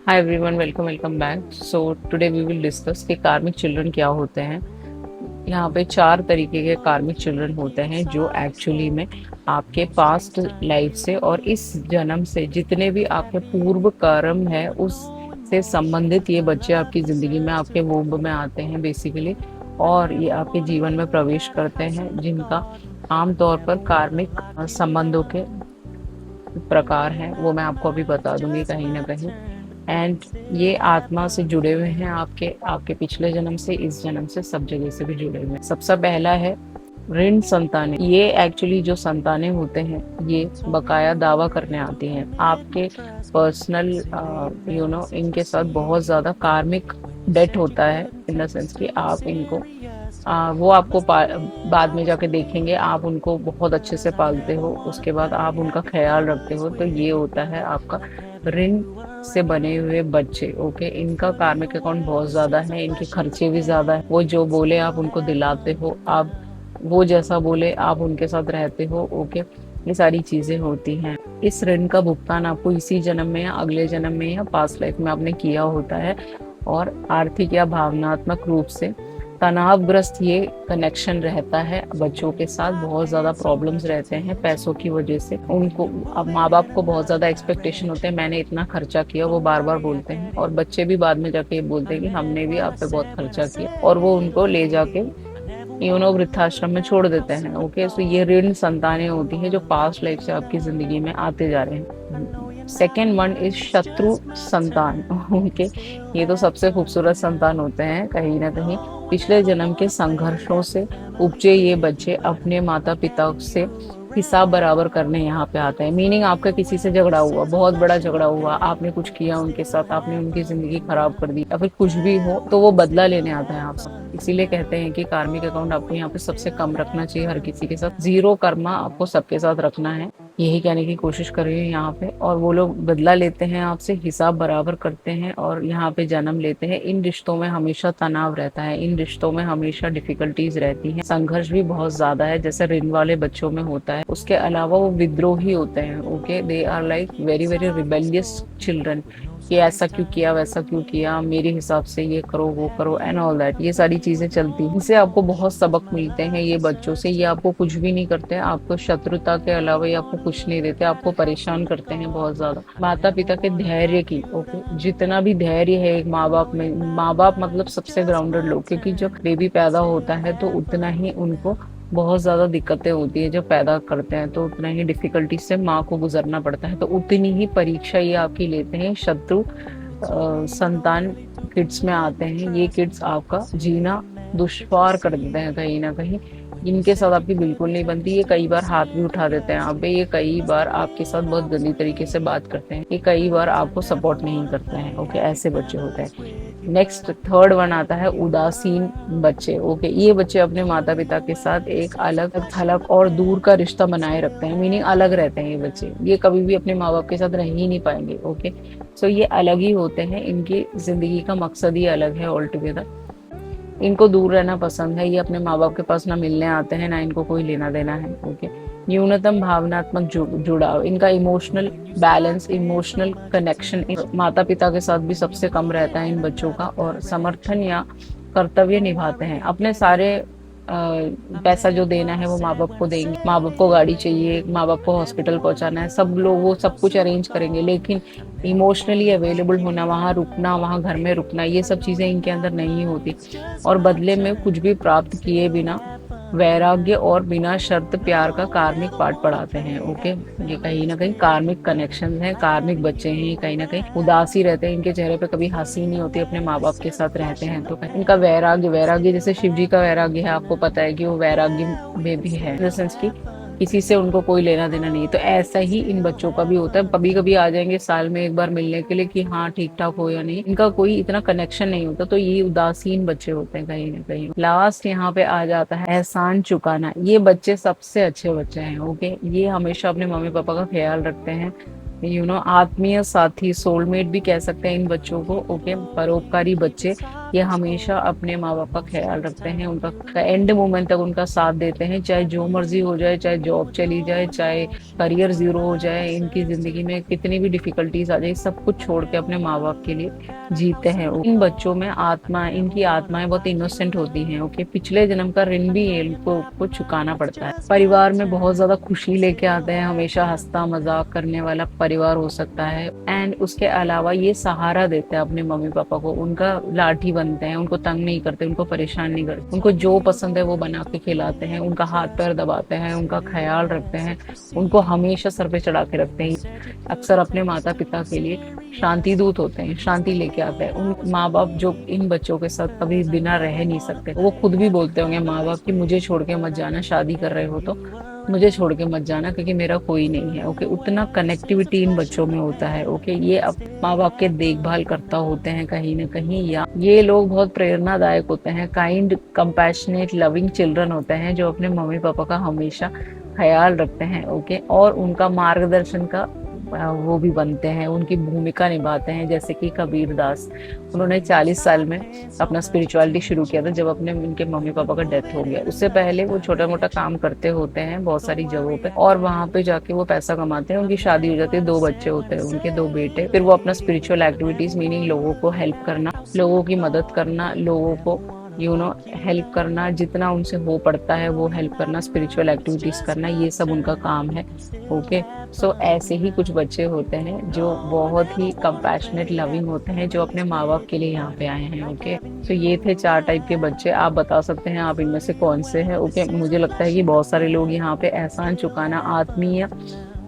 Hi everyone, welcome back. So today we will discuss कि karmic children क्या होते हैं। यहाँ पे चार तरीके के कार्मिक चिल्ड्रन होते हैं जो एक्चुअली में आपके पास्ट लाइफ से और इस जन्म से जितने भी आपके पूर्व कर्म है उस से संबंधित ये बच्चे आपकी जिंदगी में आपके वोम्ब में आते हैं बेसिकली, और ये आपके जीवन में प्रवेश करते हैं, जिनका आमतौर पर कार्मिक संबंधों के प्रकार हैं वो मैं आपको अभी बता दूंगी कहीं ना कहीं। एंड ये आत्मा से जुड़े हुए हैं, आपके आपके पिछले जन्म से, इस जन्म से, सब जगह से भी जुड़े हुए हैं। सबसे पहला है ऋण संतानें। ये एक्चुअली जो संतानें होते हैं ये बकाया दावा करने आती हैं आपके पर्सनल इनके साथ बहुत ज्यादा कार्मिक डेट होता है, इन द सेंस कि आप इनको वो आपको बाद में जाके देखेंगे, आप उनको बहुत अच्छे से पालते हो, उसके बाद आप उनका ख्याल रखते हो, तो ये होता है आपका ऋण से बने हुए बच्चे। ओके, इनका कार्मिक अकाउंट बहुत ज्यादा है, इनके खर्चे भी ज्यादा है। वो जो बोले आप उनको दिलाते हो, आप वो जैसा बोले आप उनके साथ रहते हो। ओके, ये सारी चीजें होती हैं। इस ऋण का भुगतान आपको इसी जन्म में या अगले जन्म में या पास्ट लाइफ में आपने किया होता है, और आर्थिक या भावनात्मक रूप से तनावग्रस्त ये कनेक्शन रहता है बच्चों के साथ। बहुत ज्यादा प्रॉब्लम्स रहते हैं पैसों की वजह से उनको। अब माँ बाप को बहुत ज्यादा एक्सपेक्टेशन होते हैं, मैंने इतना खर्चा किया, वो बार बार बोलते हैं, और बच्चे भी बाद में जाके बोलते हैं कि हमने भी आप पे बहुत खर्चा किया, और वो उनको ले जाके वृद्धाश्रम में छोड़ देते हैं। ओके, सो ये ऋण संतानें होती है जो पास्ट लाइफ से आपकी जिंदगी में आते जा रहे हैं। सेकेंड वन इज शत्रु संतान। ओके, ये तो सबसे खूबसूरत संतान होते हैं कहीं ना कहीं। पिछले जन्म के संघर्षों से उपजे ये बच्चे अपने माता पिता से हिसाब बराबर करने यहाँ पे आते हैं। मीनिंग आपका किसी से झगड़ा हुआ, बहुत बड़ा झगड़ा हुआ, आपने कुछ किया उनके साथ, आपने उनकी जिंदगी खराब कर दी या फिर कुछ भी हो, तो वो बदला लेने आता है आपसे। इसीलिए कहते हैं कि कार्मिक अकाउंट आपको यहाँ पे सबसे कम रखना चाहिए, हर किसी के साथ जीरो कर्मा आपको सबके साथ रखना है, यही कहने की कोशिश कर रही है यहाँ पे। और वो लोग बदला लेते हैं आपसे, हिसाब बराबर करते हैं और यहाँ पे जन्म लेते हैं। इन रिश्तों में हमेशा तनाव रहता है, इन रिश्तों में हमेशा डिफिकल्टीज रहती हैं, संघर्ष भी बहुत ज्यादा है, जैसे ऋण वाले बच्चों में होता है। उसके अलावा वो विद्रोही होते हैं। Okay, they are like very very rebellious children, कि ऐसा क्यों किया, वैसा क्यों किया, मेरे हिसाब से ये करो वो करो एंड ऑल दैट, ये सारी चीजें चलती हैं। इससे आपको बहुत सबक मिलते हैं ये बच्चों से। ये आपको कुछ भी नहीं करते, आपको शत्रुता के अलावा ये आपको कुछ नहीं देते, आपको परेशान करते हैं बहुत ज्यादा। माता पिता के धैर्य की, ओके, जितना भी धैर्य है एक माँ बाप में, माँ बाप मतलब सबसे ग्राउंडेड लोग, क्योंकि जब बेबी पैदा होता है तो उतना ही उनको बहुत ज्यादा दिक्कतें होती है जब पैदा करते हैं, तो उतना ही डिफिकल्टी से माँ को गुजरना पड़ता है, तो उतनी ही परीक्षा ये आपकी लेते हैं। शत्रु संतान किड्स में आते हैं, ये किड्स आपका जीना दुश्वार कर देते हैं कहीं ना कहीं। इनके साथ आपकी बिल्कुल नहीं बनती, ये कई बार हाथ भी उठा देते हैं आप पे, ये कई बार आपके साथ बहुत गंदी तरीके से बात करते हैं, ये कई बार आपको सपोर्ट नहीं करते हैं। ओके, ऐसे बच्चे होते हैं। नेक्स्ट थर्ड वन आता है उदासीन बच्चे। ओके, ये बच्चे अपने माता पिता के साथ एक अलग थलग और दूर का रिश्ता बनाए रखते हैं, मीनिंग अलग रहते हैं ये बच्चे, ये कभी भी अपने माँ बाप के साथ रह ही नहीं पाएंगे। ओके, सो ये अलग ही होते हैं, इनकी जिंदगी का मकसद ही अलग है ऑल टुगेदर। इनको दूर रहना पसंद है, ये अपने माँ बाप के पास ना मिलने आते हैं, ना इनको कोई लेना देना है। ओके, न्यूनतम भावनात्मक जुड़ाव, इनका इमोशनल बैलेंस, इमोशनल कनेक्शन माता पिता के साथ भी सबसे कम रहता है इन बच्चों का, और समर्थन या कर्तव्य निभाते हैं। अपने सारे पैसा जो देना है वो माँ बाप को देंगे, माँ बाप को गाड़ी चाहिए, माँ बाप को हॉस्पिटल पहुंचाना है, सब लोग वो सब कुछ अरेंज करेंगे, लेकिन इमोशनली अवेलेबल होना, वहां रुकना, वहां घर में रुकना, ये सब चीजें इनके अंदर नहीं होती। और बदले में कुछ भी प्राप्त किए बिना वैराग्य और बिना शर्त प्यार का कार्मिक पाठ पढ़ाते हैं। ओके, ये कहीं ना कहीं कार्मिक कनेक्शन है, कार्मिक बच्चे हैं, कहीं ना कहीं उदासी रहते हैं, इनके चेहरे पे कभी हंसी नहीं होती, अपने माँ बाप के साथ रहते हैं। तो इनका वैराग्य, वैराग्य जैसे शिव जी का वैराग्य है, आपको पता है कि वो वैराग्य में भी है, इन सेंस की किसी से उनको कोई लेना देना नहीं है। तो ऐसा ही इन बच्चों का भी होता है, कभी कभी आ जाएंगे साल में एक बार मिलने के लिए कि हाँ ठीक ठाक हो या नहीं, इनका कोई इतना कनेक्शन नहीं होता, तो ये उदासीन बच्चे होते हैं कहीं ना कहीं। लास्ट यहाँ पे आ जाता है एहसान चुकाना। ये बच्चे सबसे अच्छे बच्चे हैं। ओके, ये हमेशा अपने मम्मी पापा का ख्याल रखते हैं, आत्मीय साथी, सोलमेट भी कह सकते हैं इन बच्चों को। ओके, परोपकारी बच्चे ये हमेशा अपने माँ बाप का ख्याल रखते हैं, उनका एंड मोमेंट तक उनका साथ देते हैं, चाहे जो मर्जी हो जाए, चाहे जॉब चली जाए, चाहे करियर जीरो हो जाए, इनकी जिंदगी में कितनी भी डिफिकल्टीज आ जाए, सब कुछ छोड़ के अपने माँ बाप के लिए जीते हैं। इन बच्चों में इनकी आत्माएं बहुत इनोसेंट होती हैं। ओके, पिछले जन्म का ऋण भी इनको को चुकाना पड़ता है। परिवार में बहुत ज्यादा खुशी लेके आते हैं, हमेशा हंसता मजाक करने वाला परिवार हो सकता है। एंड उसके अलावा ये सहारा देते हैं अपने मम्मी पापा को, उनका लाठी बनते हैं, उनको तंग नहीं करते, उनको परेशान नहीं करते, उनको जो पसंद है वो बना के खिलाते हैं, उनका हाथ पैर दबाते हैं, उनका ख्याल रखते हैं, उनको हमेशा सर पे चढ़ा के रखते हैं। अक्सर अपने माता पिता के लिए शांति दूत होते हैं, शांति लेके आते हैं। उन माँ बाप जो इन बच्चों के साथ कभी बिना रह नहीं सकते, वो खुद भी बोलते होंगे माँ बाप कि मुझे छोड़ के मत जाना, शादी कर रहे हो तो मुझे छोड़ के मत जाना क्योंकि मेरा कोई नहीं है। ओके, उतना कनेक्टिविटी इन बच्चों में होता है। ओके, ये अब माँ बाप के देखभाल करता होते हैं कहीं ना कहीं, या ये लोग बहुत प्रेरणादायक होते हैं, काइंड कंपैशनेट लविंग चिल्ड्रन होते हैं जो अपने मम्मी पापा का हमेशा ख्याल रखते हैं। ओके, और उनका मार्गदर्शन का वो भी बनते हैं, उनकी भूमिका निभाते हैं। जैसे कि कबीर दास, उन्होंने 40 साल में अपना स्पिरिचुअलिटी शुरू किया था जब अपने उनके मम्मी पापा का डेथ हो गया। उससे पहले वो छोटा मोटा काम करते होते हैं बहुत सारी जगहों पे, और वहां पे जाके वो पैसा कमाते हैं। उनकी शादी हो जाती है, 2 बच्चे होते हैं, उनके 2 बेटे। फिर वो अपना स्पिरिचुअल एक्टिविटीज, मीनिंग लोगों को हेल्प करना, लोगों की मदद करना, लोगों को हेल्प करना, जितना उनसे हो पड़ता है वो हेल्प करना, स्पिरिचुअल एक्टिविटीज करना, ये सब उनका काम है। ओके, सो ऐसे ही कुछ बच्चे होते हैं जो बहुत ही कंपैशनेट लविंग होते हैं, जो अपने माँ बाप के लिए यहाँ पे आए हैं। ओके, तो ये थे 4 टाइप के बच्चे। आप बता सकते हैं आप इनमें से कौन से हैं। ओके, मुझे लगता है कि बहुत सारे लोग यहाँ पे एहसान चुकाना, आत्मीय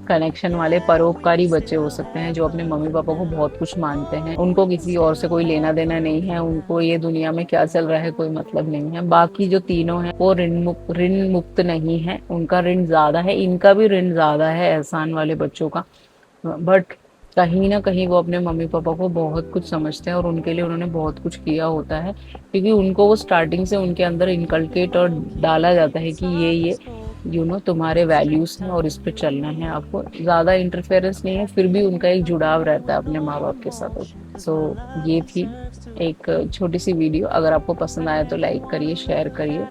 कनेक्शन वाले परोपकारी बच्चे हो सकते हैं जो अपने मम्मी पापा को बहुत कुछ मानते हैं, उनको किसी और से कोई लेना देना नहीं है, उनको ये दुनिया में क्या चल रहा है कोई मतलब नहीं है। बाकी जो तीनों हैं वो ऋण मुक्त नहीं है, उनका ऋण ज्यादा है, इनका भी ऋण ज्यादा है एहसान वाले बच्चों का। बट कहीं ना कहीं वो अपने मम्मी पापा को बहुत कुछ समझते हैं और उनके लिए उन्होंने बहुत कुछ किया होता है, क्योंकि उनको वो स्टार्टिंग से उनके अंदर इनकलकेट और डाला जाता है कि ये तुम्हारे वैल्यूज हैं और इस पे चलना है। आपको ज्यादा इंटरफेरेंस नहीं है, फिर भी उनका एक जुड़ाव रहता है अपने माँ बाप के साथ। सो ये थी एक छोटी सी वीडियो। अगर आपको पसंद आया तो लाइक करिए, शेयर करिए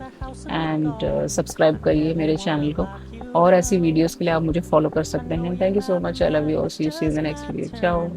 एंड सब्सक्राइब करिए मेरे चैनल को। और ऐसी वीडियोस के लिए आप मुझे फॉलो कर सकते हैं। Thank you so much, I love you और see you in the next video. चाओ।